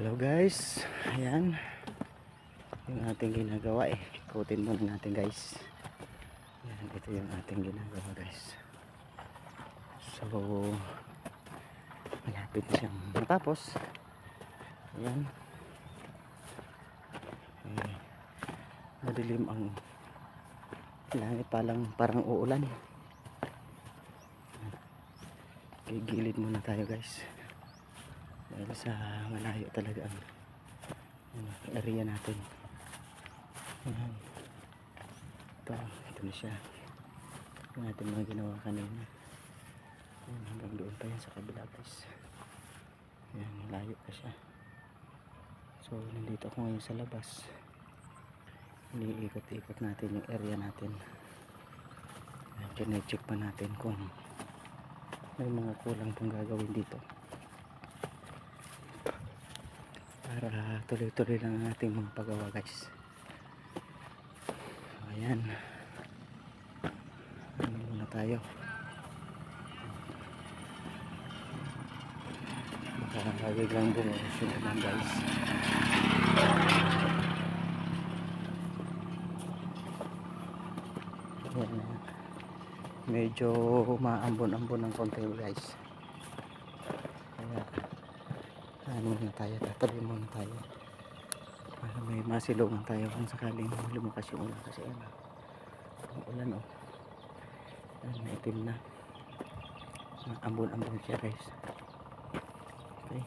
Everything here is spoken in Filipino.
Hello guys, ayan yung ating ginagawa ikutin muna natin guys. Ayan, ito yung ating ginagawa guys. So malapit siyang matapos. Ayan, madilim ang langit, parang uulan. Gigilid muna tayo guys dahil sa malayo talaga ang area natin. Ayan. Ito na siya yung ating mga ginawa kanina. Ayan, hanggang doon pa yan sa kabila guys. Ayan, malayo pa siya. So nandito ako ngayon sa labas, iniikot-ikot natin yung area natin. Chine-check pa natin kung may mga kulang pang gagawin dito para tuloy-tuloy lang ang ating mga paggawa guys. Ayan, ano muna tayo, baka biglang bumuhos yung naman guys. Ayan, medyo maambon-ambon ng konti guys, kaya ano muna tayo, tatabi muna tayo para may masilungan tayo kung sakaling lumakas yung ulan. Kasi ano, ang ulan maitim na, ambon-ambon siya guys. Okay.